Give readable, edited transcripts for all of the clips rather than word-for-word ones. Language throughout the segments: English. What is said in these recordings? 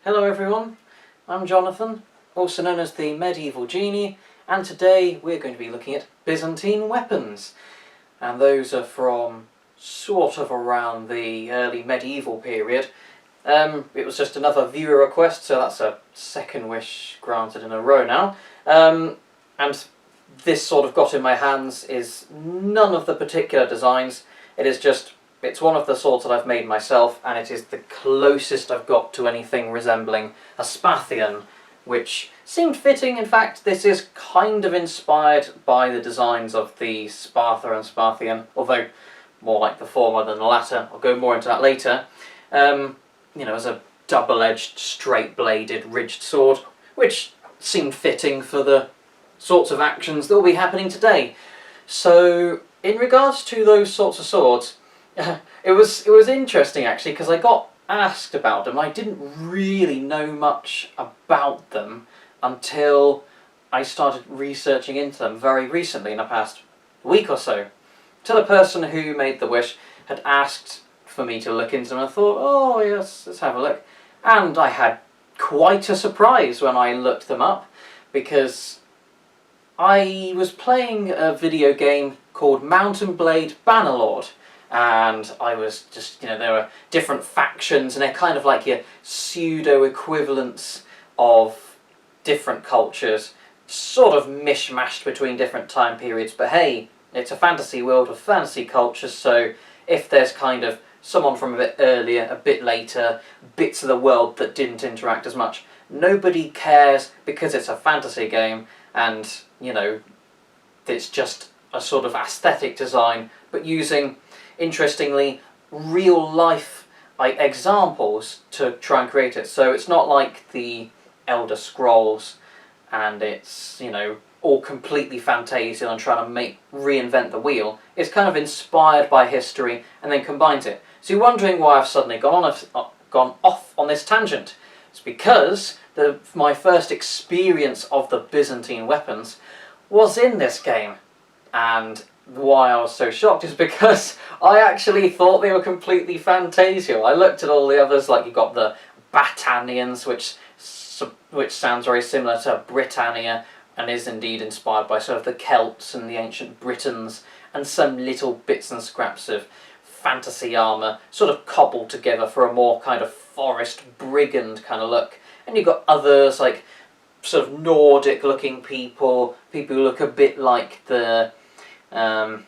Hello everyone, I'm Jonathan, also known as the Medieval Genie, and today we're going to be looking at Byzantine weapons. And those are from sort of around the early medieval period. It was just another viewer request, so that's a second wish granted in a row now. And this sort of got in my hands is none of the particular designs, it's one of the swords that I've made myself, and it is the closest I've got to anything resembling a Sparthian, which seemed fitting. In fact, this is kind of inspired by the designs of the Sparta and Sparthian, although more like the former than the latter. I'll go more into that later. You know, as a double-edged, straight-bladed, ridged sword, which seemed fitting for the sorts of actions that will be happening today. So, in regards to those sorts of swords, it was interesting actually, because I got asked about them. I didn't really know much about them until I started researching into them very recently, in the past week or so. So the person who made the wish had asked for me to look into them, and I thought, oh yes, let's have a look. And I had quite a surprise when I looked them up, because I was playing a video game called Mount & Blade Bannerlord. And I was just, you know, there were different factions, and they're kind of like your pseudo-equivalents of different cultures, sort of mishmashed between different time periods. But hey, it's a fantasy world with fantasy cultures, so if there's kind of someone from a bit earlier, a bit later, bits of the world that didn't interact as much, nobody cares, because it's a fantasy game, and, you know, it's just a sort of aesthetic design, but using, interestingly, real life examples to try and create it. So it's not like the Elder Scrolls and it's, you know, all completely fantasial and trying to reinvent the wheel. It's kind of inspired by history and then combines it. So you're wondering why I've suddenly gone off on this tangent. It's because my first experience of the Byzantine weapons was in this game, and why I was so shocked is because I actually thought they were completely fantasial. I looked at all the others, like you've got the Battanians, which sounds very similar to Britannia, and is indeed inspired by sort of the Celts and the ancient Britons, and some little bits and scraps of fantasy armour, sort of cobbled together for a more kind of forest brigand kind of look. And you've got others, like sort of Nordic looking people who look a bit like the I'm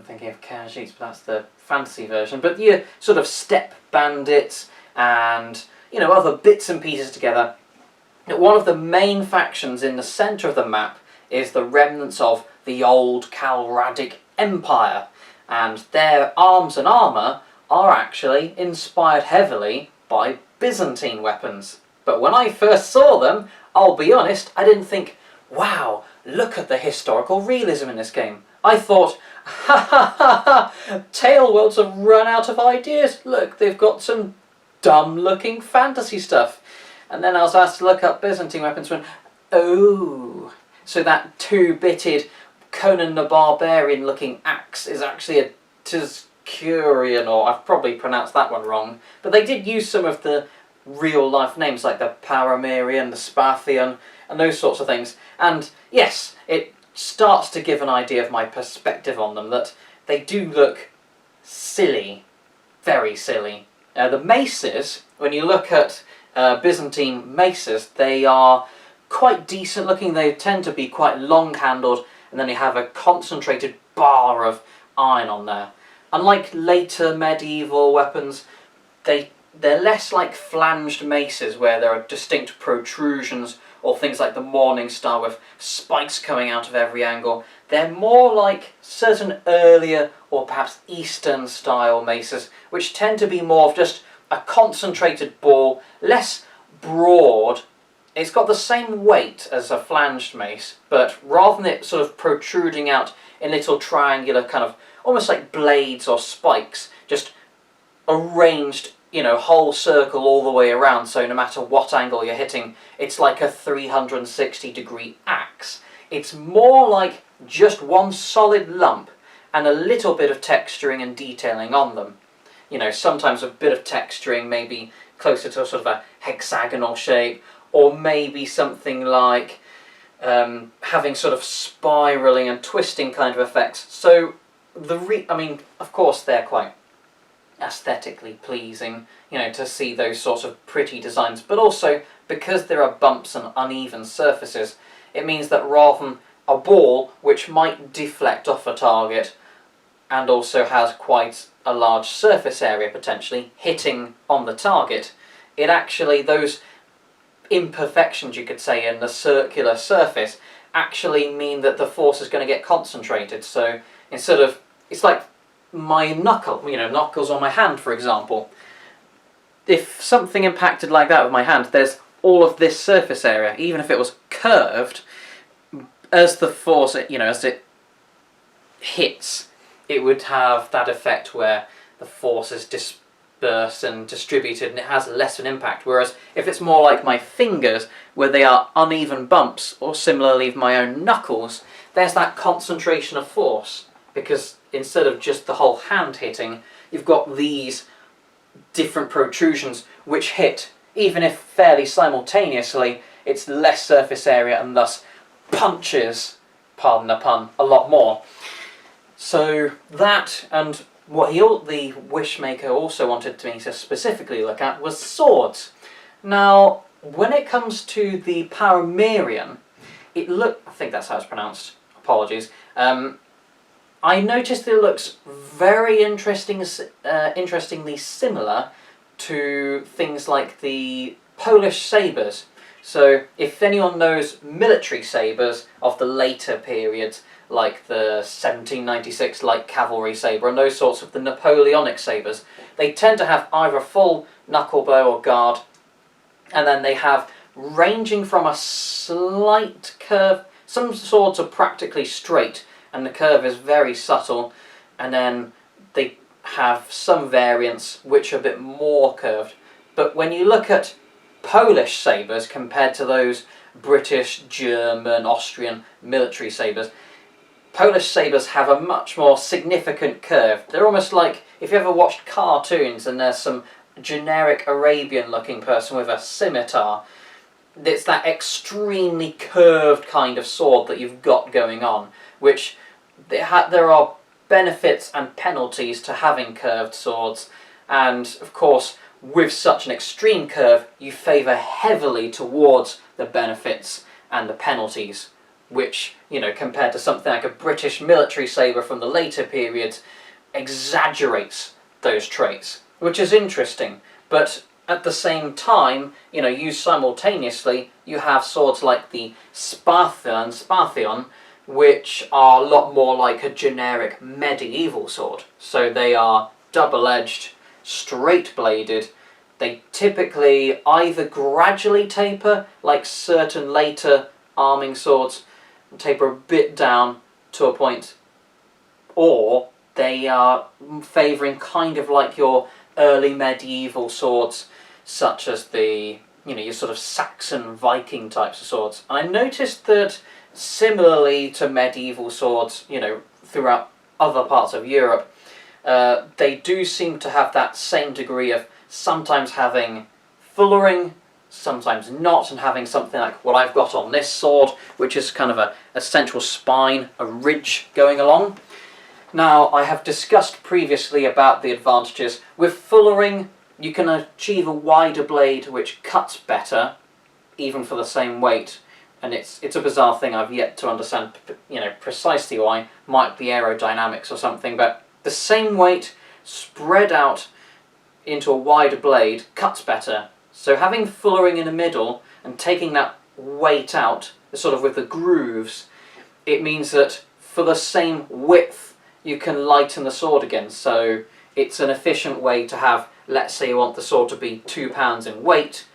thinking of Khajiits, but that's the fantasy version. But your sort of steppe bandits and, you know, other bits and pieces together. One of the main factions in the centre of the map is the remnants of the old Khalradic Empire, and their arms and armour are actually inspired heavily by Byzantine weapons. But when I first saw them, I'll be honest, I didn't think, wow, look at the historical realism in this game. I thought, ha ha ha ha, Taleworlds have run out of ideas. Look, they've got some dumb looking fantasy stuff. And then I was asked to look up Byzantine weapons and went, oh, so that two-bitted Conan the Barbarian looking axe is actually a Tuscurian, or I've probably pronounced that one wrong. But they did use some of the real life names like the Paramirian, the Sparthian, and those sorts of things. And yes, it starts to give an idea of my perspective on them, that they do look silly, very silly. The maces, when you look at Byzantine maces, they are quite decent looking. They tend to be quite long handled, and then you have a concentrated bar of iron on there. Unlike later medieval weapons, they're less like flanged maces where there are distinct protrusions, or things like the Morning Star with spikes coming out of every angle. They're more like certain earlier or perhaps Eastern style maces, which tend to be more of just a concentrated ball, less broad. It's got the same weight as a flanged mace, but rather than it sort of protruding out in little triangular kind of almost like blades or spikes, just arranged, you know, whole circle all the way around, so no matter what angle you're hitting, it's like a 360-degree axe. It's more like just one solid lump and a little bit of texturing and detailing on them. You know, sometimes a bit of texturing, maybe closer to a sort of a hexagonal shape, or maybe something like having sort of spiraling and twisting kind of effects. So I mean, of course, they're quite aesthetically pleasing, you know, to see those sorts of pretty designs, but also because there are bumps and uneven surfaces, it means that rather than a ball which might deflect off a target and also has quite a large surface area potentially hitting on the target, it actually, those imperfections, you could say, in the circular surface actually mean that the force is going to get concentrated. So instead of, it's like my knuckles on my hand, for example. If something impacted like that with my hand, there's all of this surface area, even if it was curved, as the force, as it hits, it would have that effect where the force is dispersed and distributed and it has less of an impact. Whereas if it's more like my fingers, where they are uneven bumps, or similarly my own knuckles, there's that concentration of force, because instead of just the whole hand hitting, you've got these different protrusions which hit, even if fairly simultaneously, it's less surface area and thus punches, pardon the pun, a lot more. So that, and what the Wishmaker also wanted me to specifically look at was swords. Now, when it comes to the Paramirian, I think that's how it's pronounced, apologies, I noticed that it looks very interestingly similar to things like the Polish sabres. So if anyone knows military sabres of the later periods, like the 1796 light cavalry sabre and those sorts of the Napoleonic sabres, they tend to have either full knuckle bow or guard, and then they have, ranging from a slight curve, some swords are practically straight and the curve is very subtle, and then they have some variants which are a bit more curved. But when you look at Polish sabres compared to those British, German, Austrian military sabres, Polish sabres have a much more significant curve. They're almost like, if you ever watched cartoons and there's some generic Arabian looking person with a scimitar, it's that extremely curved kind of sword that you've got going on, which there are benefits and penalties to having curved swords, and of course with such an extreme curve you favour heavily towards the benefits and the penalties, which, compared to something like a British military sabre from the later periods, exaggerates those traits, which is interesting. But at the same time, used simultaneously, you have swords like the Sparthian, which are a lot more like a generic medieval sword. So they are double-edged, straight-bladed. They typically either gradually taper, like certain later arming swords, taper a bit down to a point, or they are favouring kind of like your early medieval swords, such as the, your sort of Saxon Viking types of swords. I noticed that similarly to medieval swords, throughout other parts of Europe, they do seem to have that same degree of sometimes having fullering, sometimes not, and having something like what I've got on this sword, which is kind of a central spine, a ridge going along. Now, I have discussed previously about the advantages. With fullering, you can achieve a wider blade which cuts better, even for the same weight. And it's a bizarre thing, I've yet to understand, precisely why. Might be aerodynamics or something, but the same weight spread out into a wider blade cuts better. So having fullering in the middle and taking that weight out, sort of with the grooves, it means that for the same width you can lighten the sword again. So it's an efficient way to have, let's say you want the sword to be 2 pounds in weight.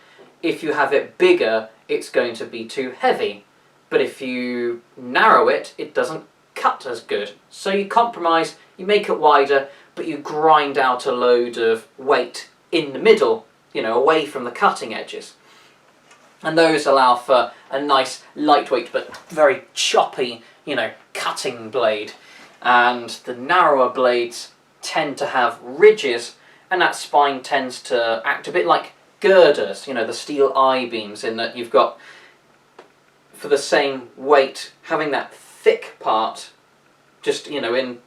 If you have it bigger, it's going to be too heavy. But if you narrow it, it doesn't cut as good. So you compromise, you make it wider, but you grind out a load of weight in the middle, away from the cutting edges. And those allow for a nice lightweight but very choppy, cutting blade. And the narrower blades tend to have ridges, and that spine tends to act a bit like girders, you know, the steel I-beams, in that you've got, for the same weight, having that thick part just, you know,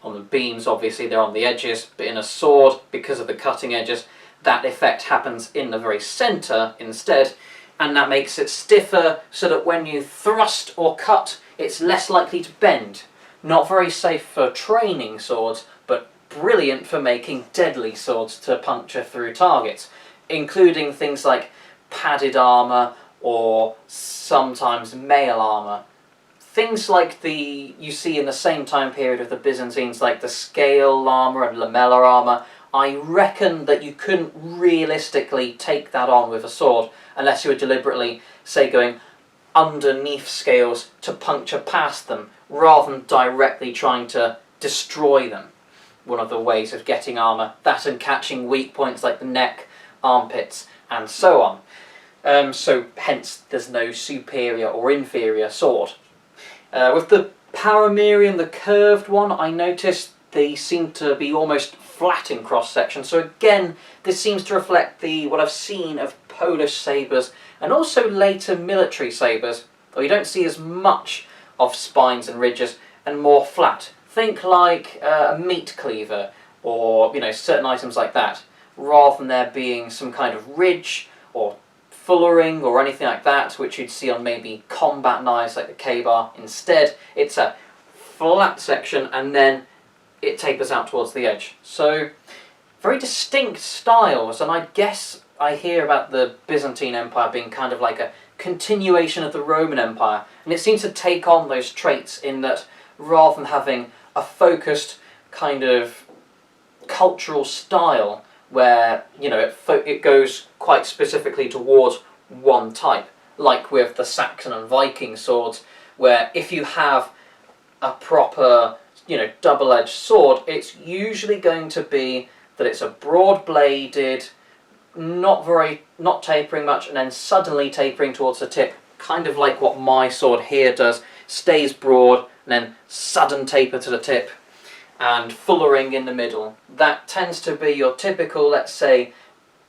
on the beams, obviously they're on the edges, but in a sword, because of the cutting edges, that effect happens in the very centre instead, and that makes it stiffer so that when you thrust or cut, it's less likely to bend. Not very safe for training swords, but brilliant for making deadly swords to puncture through targets, including things like padded armour or sometimes mail armour. Things like you see in the same time period of the Byzantines, like the scale armour and lamellar armour, I reckon that you couldn't realistically take that on with a sword unless you were deliberately, say, going underneath scales to puncture past them, rather than directly trying to destroy them. One of the ways of getting armour, that and catching weak points like the neck, armpits, and so on. So hence there's no superior or inferior sword. With the Paramirian, the curved one, I noticed they seem to be almost flat in cross-section. So again, this seems to reflect what I've seen of Polish sabres and also later military sabres, though you don't see as much of spines and ridges and more flat. Think like a meat cleaver, or, you know, certain items like that, rather than there being some kind of ridge or fullering or anything like that, which you'd see on maybe combat knives like the K-bar. Instead, it's a flat section and then it tapers out towards the edge. So, very distinct styles, and I guess I hear about the Byzantine Empire being kind of like a continuation of the Roman Empire, and it seems to take on those traits in that rather than having a focused kind of cultural style where, you know, it goes quite specifically towards one type, like with the Saxon and Viking swords, where if you have a proper, you know, double-edged sword, it's usually going to be that it's a broad-bladed, not tapering much, and then suddenly tapering towards the tip, kind of like what my sword here does, stays broad, and then sudden taper to the tip, and fullering in the middle. That tends to be your typical, let's say,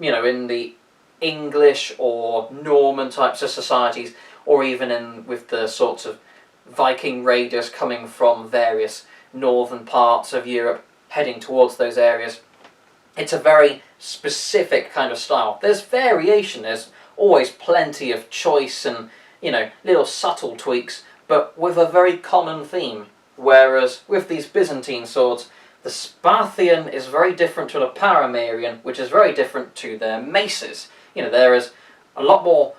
you know, in the English or Norman types of societies, or even with the sorts of Viking raiders coming from various northern parts of Europe, heading towards those areas. It's a very specific kind of style. There's variation, there's always plenty of choice and, you know, little subtle tweaks, but with a very common theme. Whereas with these Byzantine swords, the Sparthian is very different to the Paramirian, which is very different to their maces. You know, there is a lot more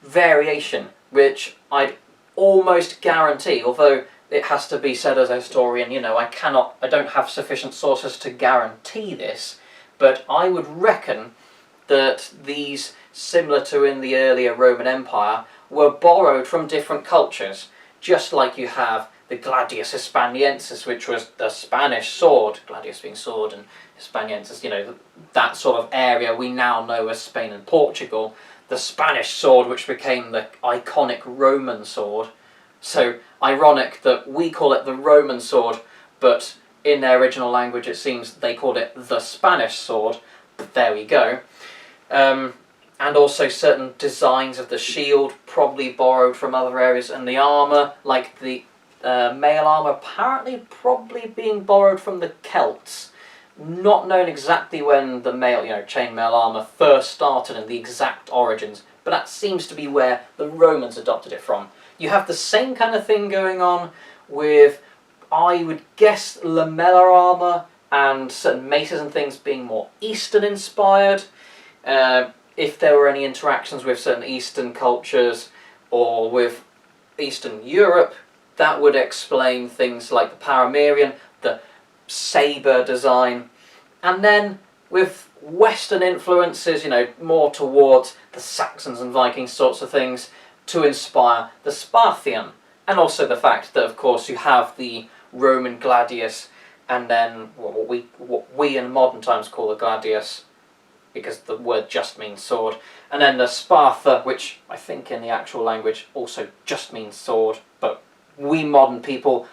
variation, which I'd almost guarantee, although it has to be said as a historian, you know, I don't have sufficient sources to guarantee this, but I would reckon that these, similar to in the earlier Roman Empire, were borrowed from different cultures, just like you have the gladius hispaniensis, which was the Spanish sword, gladius being sword and hispaniensis, you know, that sort of area we now know as Spain and Portugal, the Spanish sword, which became the iconic Roman sword. So ironic that we call it the Roman sword, but in their original language it seems they called it the Spanish sword, but there we go. And also certain designs of the shield probably borrowed from other areas, and the armour, like the mail armour, apparently probably being borrowed from the Celts. Not known exactly when the chainmail armour first started and the exact origins, but that seems to be where the Romans adopted it from. You have the same kind of thing going on with, I would guess, lamellar armour and certain maces and things being more Eastern inspired. If there were any interactions with certain Eastern cultures or with Eastern Europe, that would explain things like the Paramirian, the sabre design, and then with Western influences, you know, more towards the Saxons and Vikings sorts of things, to inspire the Sparthian, and also the fact that, of course, you have the Roman gladius, and then what we in modern times call the gladius, because the word just means sword, and then the Sparta, which I think in the actual language also just means sword, but we modern people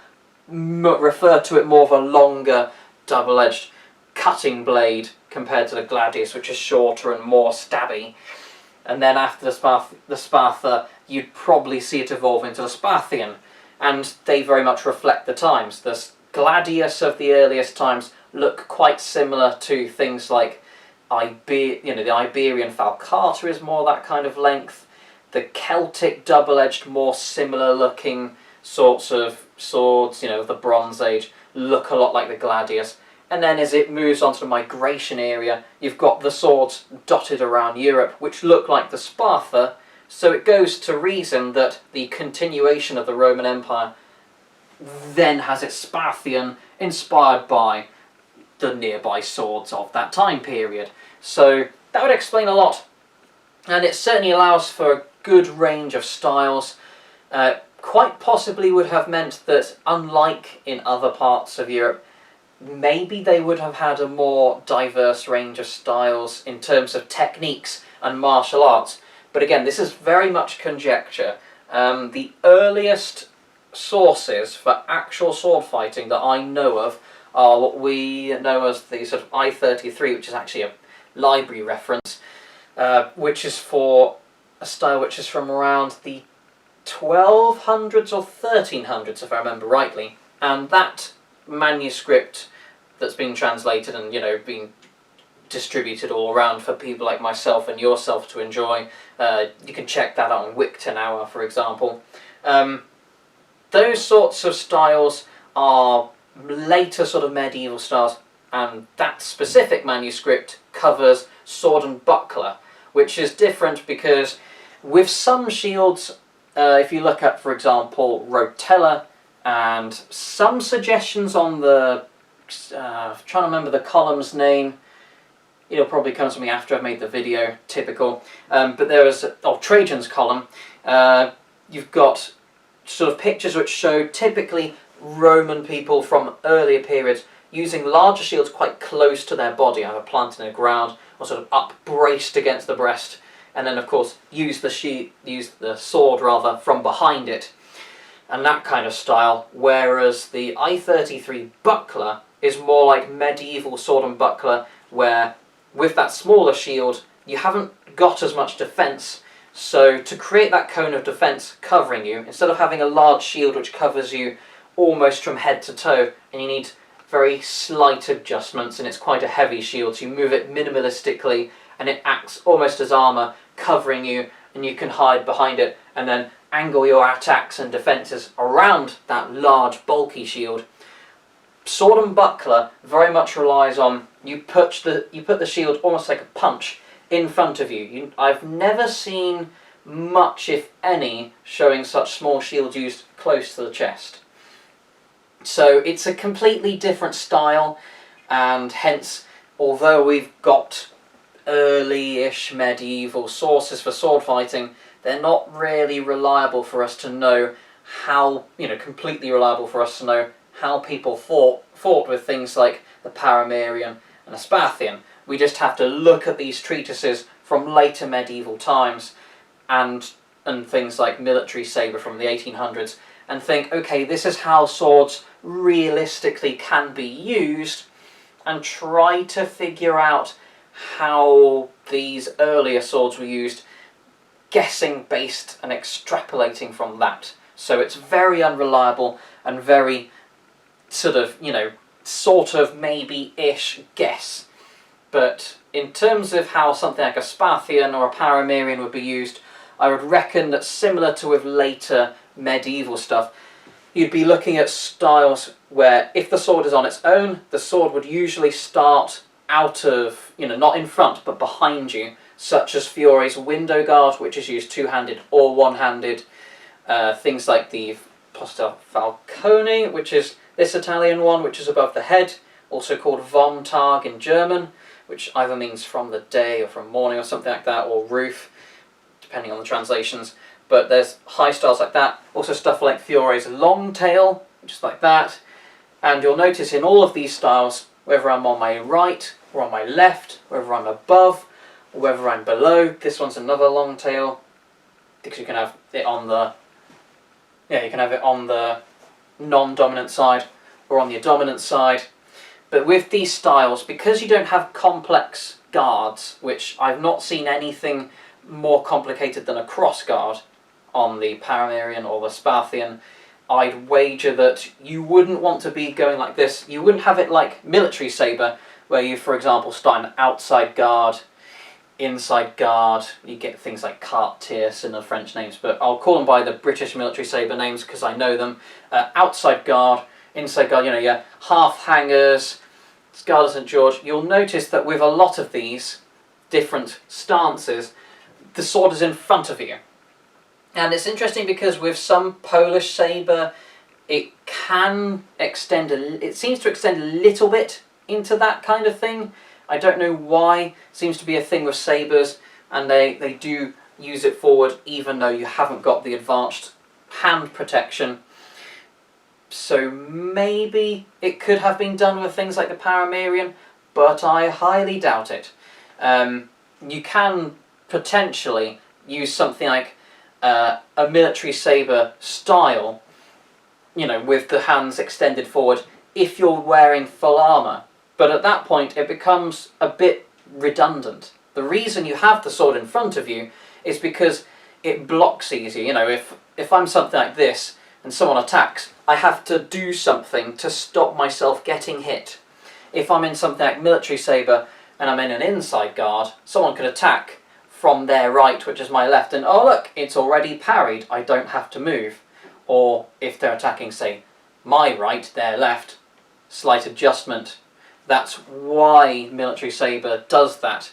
refer to it more of a longer, double-edged cutting blade compared to the gladius, which is shorter and more stabby. And then after the Spartha, you'd probably see it evolve into the Sparthian, and they very much reflect the times. The gladius of the earliest times look quite similar to things like the Iberian falcata is more that kind of length. The Celtic double-edged, more similar looking sorts of swords, the Bronze Age, look a lot like the gladius. And then as it moves on to the migration area, you've got the swords dotted around Europe, which look like the Spartha. So it goes to reason that the continuation of the Roman Empire then has its Sparthian, inspired by the nearby swords of that time period. So that would explain a lot. And it certainly allows for a good range of styles. Quite possibly would have meant that, unlike in other parts of Europe, maybe they would have had a more diverse range of styles in terms of techniques and martial arts. But again, this is very much conjecture. The earliest sources for actual sword fighting that I know of are what we know as the sort of I-33, which is actually a library reference, which is for a style which is from around the 1200s or 1300s, if I remember rightly. And that manuscript that's been translated and been distributed all around for people like myself and yourself to enjoy. You can check that out on Wikten Hour, for example. Those sorts of styles are later sort of medieval styles, and that specific manuscript covers sword and buckler, which is different because with some shields, if you look at, for example, Rotella, and some suggestions on the trying to remember the column's name. It'll probably come to me after I've made the video, typical. But there was Trajan's column. You've got sort of pictures which show typically Roman people from earlier periods using larger shields quite close to their body, either planted in the ground or sort of up braced against the breast, and then of course use the sword rather from behind it, and that kind of style. Whereas the I-33 buckler is more like medieval sword and buckler, where with that smaller shield you haven't got as much defence. So to create that cone of defence covering you, instead of having a large shield which covers you almost from head to toe, and you need very slight adjustments, and it's quite a heavy shield, so you move it minimalistically and it acts almost as armour, covering you, and you can hide behind it and then angle your attacks and defences around that large bulky shield. Sword and buckler very much relies on you put the shield almost like a punch in front of you. I've never seen much, if any, showing such small shields used close to the chest. So it's a completely different style, and hence, although we've got early-ish medieval sources for sword fighting, they're not really reliable for us to know how, completely reliable for us to know how people fought with things like the Paramarian and the Sparthian. We just have to look at these treatises from later medieval times and things like military sabre from the 1800s and think, okay, this is how swords realistically can be used, and try to figure out how these earlier swords were used, guessing based and extrapolating from that. So it's very unreliable and very sort of maybe-ish guess. But in terms of how something like a Sparthian or a Paramarian would be used, I would reckon that similar to with later medieval stuff, you'd be looking at styles where if the sword is on its own, the sword would usually start out of, not in front but behind you, such as Fiore's window guard, which is used two-handed or one-handed. Things like the Posta Falcone, which is this Italian one, which is above the head, also called Vom Tag in German, which either means from the day or from morning or something like that, or roof, depending on the translations. But there's high styles like that. Also stuff like Fiore's long tail, which is like that. And you'll notice in all of these styles, whether I'm on my right or on my left, whether I'm above or whether I'm below, this one's another long tail, because you can have it on the non-dominant side or on the dominant side. But with these styles, because you don't have complex guards, which I've not seen anything more complicated than a cross guard on the Paramarian or the Sparthian, I'd wager that you wouldn't want to be going like this. You wouldn't have it like military sabre, where you, for example, start an outside guard, inside guard. You get things like carte tierce in the French names, but I'll call them by the British military sabre names because I know them. Outside guard, inside guard, your half hangers, Guard of St. George. You'll notice that with a lot of these different stances, the sword is in front of you. And it's interesting because with some Polish sabre, it can extend, it seems to extend a little bit into that kind of thing. I don't know why. It seems to be a thing with sabres, and they do use it forward even though you haven't got the advanced hand protection. So maybe it could have been done with things like the Paramarian, but I highly doubt it. You can potentially use something like a military sabre style, with the hands extended forward, if you're wearing full armour. But at that point it becomes a bit redundant. The reason you have the sword in front of you is because it blocks easier. If I'm something like this and someone attacks, I have to do something to stop myself getting hit. If I'm in something like military sabre and I'm in an inside guard, someone could attack from their right, which is my left, and oh look, it's already parried, I don't have to move. Or if they're attacking, say, my right, their left, slight adjustment. That's why military sabre does that.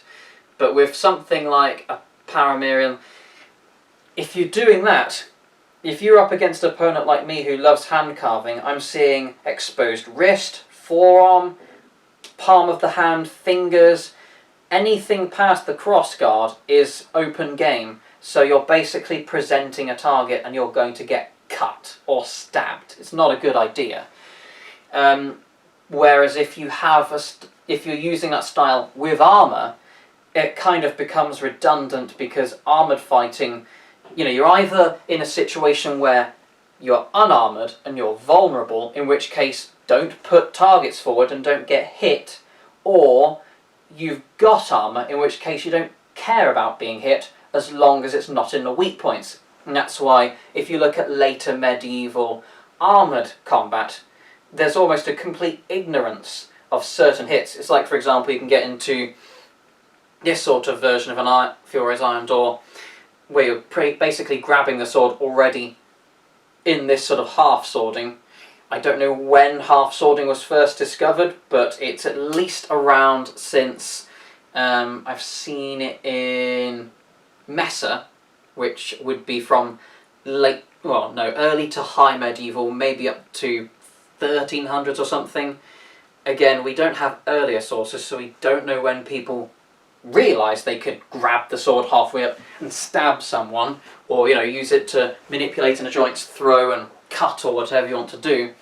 But with something like a Paramarian, if you're doing that, if you're up against an opponent like me who loves hand carving, I'm seeing exposed wrist, forearm, palm of the hand, fingers. Anything past the cross guard is open game. So you're basically presenting a target and you're going to get cut or stabbed. It's not a good idea. Whereas if you have if you're using that style with armour, it kind of becomes redundant because armoured fighting, you're either in a situation where you're unarmoured and you're vulnerable, in which case don't put targets forward and don't get hit, or you've got armour, in which case you don't care about being hit as long as it's not in the weak points. And that's why if you look at later medieval armoured combat, there's almost a complete ignorance of certain hits. It's like, for example, you can get into this sort of version of an Fiore's Iron Door, where you're basically grabbing the sword already in this sort of half-swording. I don't know when half-swording was first discovered, but it's at least around since I've seen it in Mesa, which would be from early to high medieval, maybe up to 1300s or something. Again, we don't have earlier sources, so we don't know when people realised they could grab the sword halfway up and stab someone, or use it to manipulate in a joint's throw and cut, or whatever you want to do.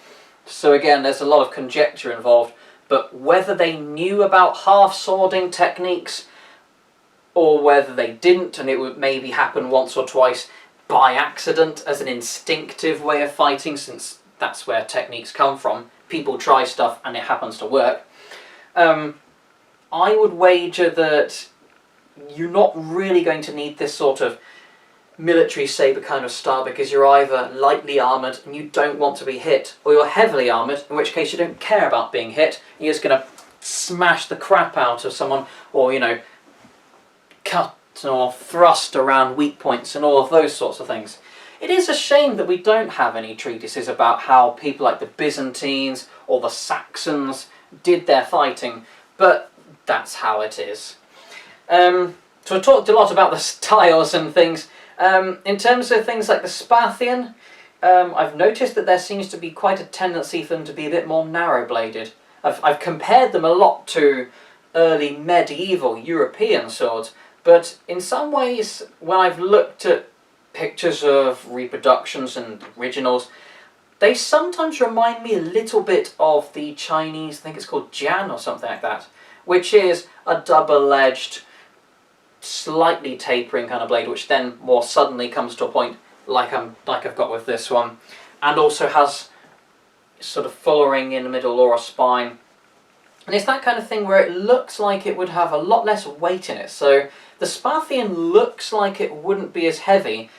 So again, there's a lot of conjecture involved, but whether they knew about half-swording techniques or whether they didn't, and it would maybe happen once or twice by accident as an instinctive way of fighting, since that's where techniques come from. People try stuff and it happens to work. I would wager that you're not really going to need this sort of military sabre kind of style, because you're either lightly armoured and you don't want to be hit, or you're heavily armoured, in which case you don't care about being hit. You're just going to smash the crap out of someone, or cut or thrust around weak points and all of those sorts of things. It is a shame that we don't have any treatises about how people like the Byzantines or the Saxons did their fighting, but that's how it is. So I talked a lot about the styles and things. In terms of things like the Sparthian, I've noticed that there seems to be quite a tendency for them to be a bit more narrow-bladed. I've compared them a lot to early medieval European swords, but in some ways, when I've looked at pictures of reproductions and originals, they sometimes remind me a little bit of the Chinese, I think it's called Jian or something like that, which is a double-edged, slightly tapering kind of blade, which then more suddenly comes to a point like I've got with this one, and also has sort of fullering in the middle or a spine. And it's that kind of thing where it looks like it would have a lot less weight in it. So the Sparthian looks like it wouldn't be as heavy,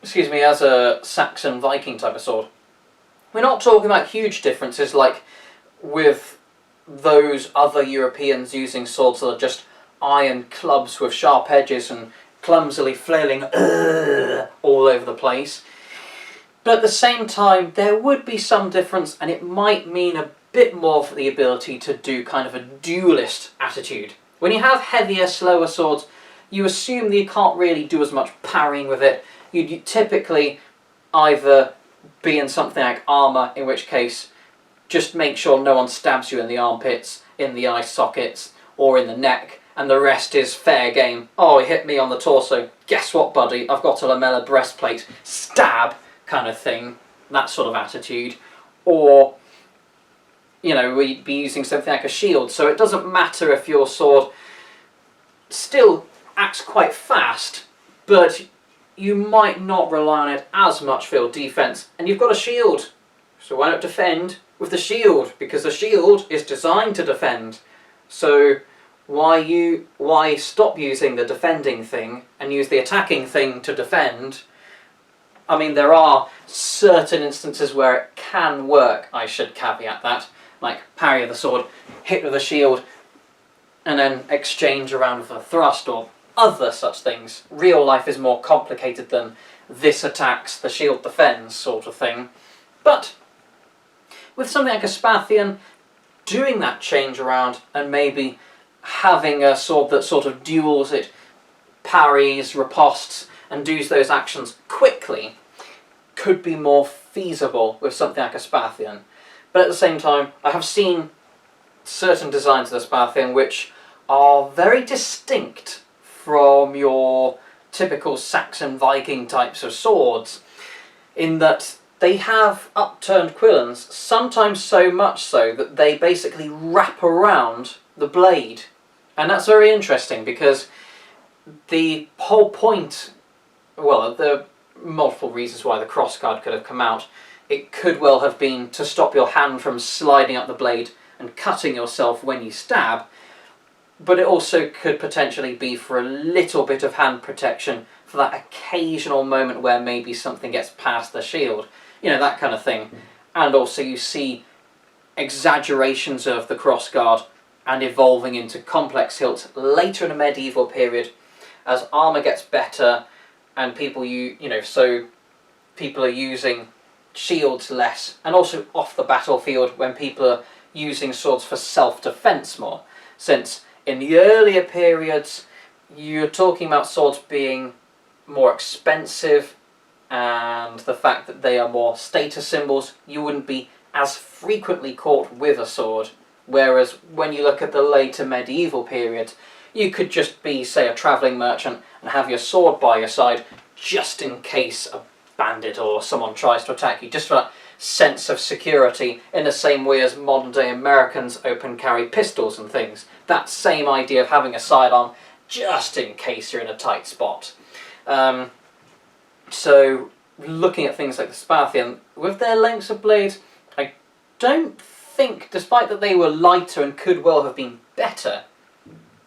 excuse me, as a Saxon Viking type of sword. We're not talking about huge differences like with those other Europeans using swords that are just iron clubs with sharp edges and clumsily flailing all over the place. But at the same time, there would be some difference, and it might mean a bit more for the ability to do kind of a duelist attitude. When you have heavier, slower swords, you assume that you can't really do as much parrying with it. You'd typically either be in something like armour, in which case just make sure no one stabs you in the armpits, in the eye sockets, or in the neck, and the rest is fair game. Oh, he hit me on the torso. Guess what, buddy? I've got a lamella breastplate. Stab! Kind of thing. That sort of attitude. Or, you know, we'd be using something like a shield, so it doesn't matter if your sword still acts quite fast, but you might not rely on it as much for your defense. And you've got a shield, so why not defend with the shield? Because the shield is designed to defend. So why stop using the defending thing and use the attacking thing to defend? I mean, there are certain instances where it can work, I should caveat that, like parry with the sword, hit with a shield, and then exchange around with a thrust or other such things. Real life is more complicated than this attacks, the shield defends sort of thing. But with something like a Sparthian, doing that change around and maybe having a sword that sort of duels, it parries, ripostes, and does those actions quickly could be more feasible with something like a Sparthian. But at the same time, I have seen certain designs of the Sparthian which are very distinct from your typical Saxon Viking types of swords, in that they have upturned quillons, sometimes so much so that they basically wrap around the blade. And that's very interesting because the whole point, well, there are multiple reasons why the crossguard could have come out. It could well have been to stop your hand from sliding up the blade and cutting yourself when you stab, but it also could potentially be for a little bit of hand protection for that occasional moment where maybe something gets past the shield. You know, that kind of thing. And also you see exaggerations of the crossguard and evolving into complex hilts later in the medieval period as armour gets better and people are using shields less, and also off the battlefield when people are using swords for self-defence more. Since in the earlier periods you're talking about swords being more expensive, and the fact that they are more status symbols, you wouldn't be as frequently caught with a sword. Whereas when you look at the later medieval period, you could just be, say, a travelling merchant and have your sword by your side just in case a bandit or someone tries to attack you, just for that sense of security, in the same way as modern day Americans open carry pistols and things. That same idea of having a sidearm just in case you're in a tight spot. So looking at things like the Sparthian, with their lengths of blades, I don't think, despite that they were lighter and could well have been better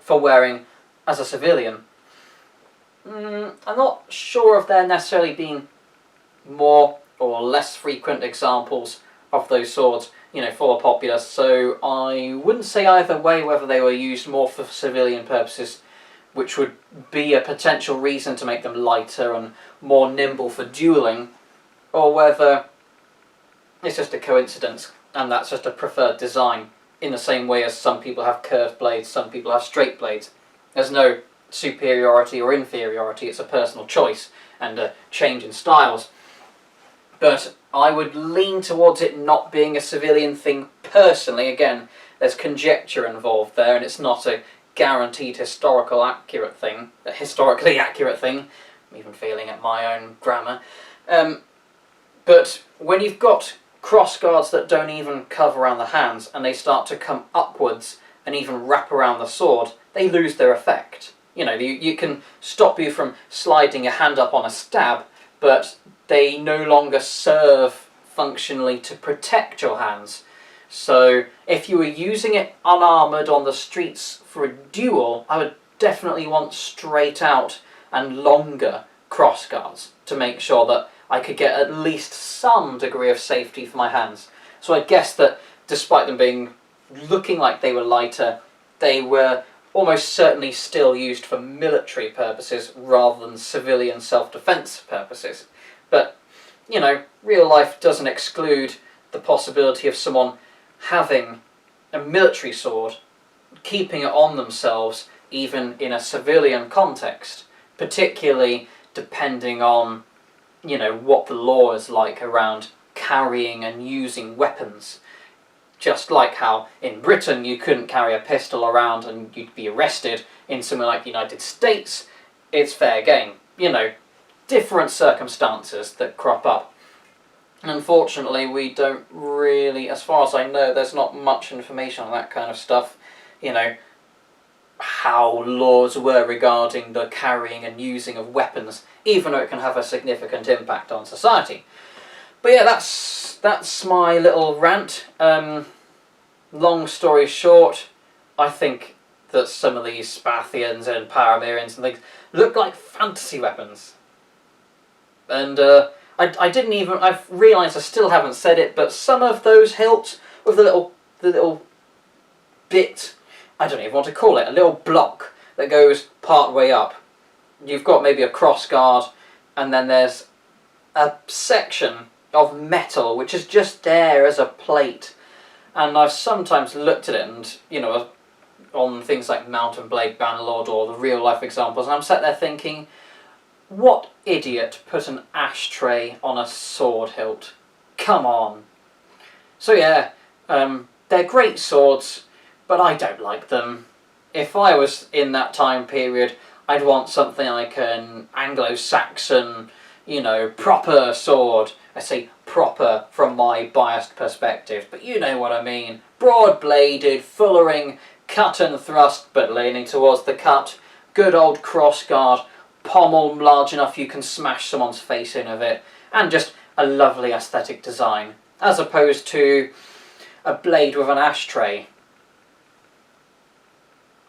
for wearing as a civilian, I'm not sure if there necessarily been more or less frequent examples of those swords, you know, for the populace, so I wouldn't say either way whether they were used more for civilian purposes, which would be a potential reason to make them lighter and more nimble for duelling, or whether it's just a coincidence and that's just a preferred design, in the same way as some people have curved blades, some people have straight blades. There's no superiority or inferiority, it's a personal choice and a change in styles. But I would lean towards it not being a civilian thing personally. Again, there's conjecture involved there, and it's not a guaranteed historically accurate thing. I'm even failing at my own grammar. But when you've got crossguards that don't even cover around the hands and they start to come upwards and even wrap around the sword, they lose their effect. You know, you can stop you from sliding your hand up on a stab, but they no longer serve functionally to protect your hands. So if you were using it unarmoured on the streets for a duel, I would definitely want straight out and longer crossguards to make sure that I could get at least some degree of safety for my hands. So I guess that despite them looking like they were lighter, they were almost certainly still used for military purposes rather than civilian self-defense purposes. But, you know, real life doesn't exclude the possibility of someone having a military sword, keeping it on themselves even in a civilian context, particularly depending on, you know, what the law is like around carrying and using weapons. Just like how in Britain you couldn't carry a pistol around and you'd be arrested, in somewhere like the United States it's fair game. You know, different circumstances that crop up. And unfortunately we don't really, as far as I know, there's not much information on that kind of stuff. You know, how laws were regarding the carrying and using of weapons, even though it can have a significant impact on society. But yeah, that's my little rant. Long story short, I think that some of these Sparthians and Paramirians and things look like fantasy weapons. And I've realised I still haven't said it, but some of those hilts with the little bit, I don't even want to call it, a little block that goes part way up. You've got maybe a cross guard, and then there's a section of metal which is just there as a plate. And I've sometimes looked at it, and you know, on things like Mountain Blade Bannerlord or the real life examples, and I'm sat there thinking, what idiot put an ashtray on a sword hilt? Come on. So yeah, they're great swords, but I don't like them. If I was in that time period, I'd want something like an Anglo-Saxon, you know, proper sword. I say proper from my biased perspective, but you know what I mean. Broad-bladed, fullering, cut and thrust, but leaning towards the cut. Good old crossguard, pommel large enough you can smash someone's face in with it, and just a lovely aesthetic design, as opposed to a blade with an ashtray.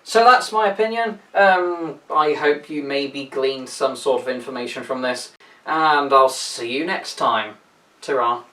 So that's my opinion. I hope you maybe gleaned some sort of information from this, and I'll see you next time. Ta-ra.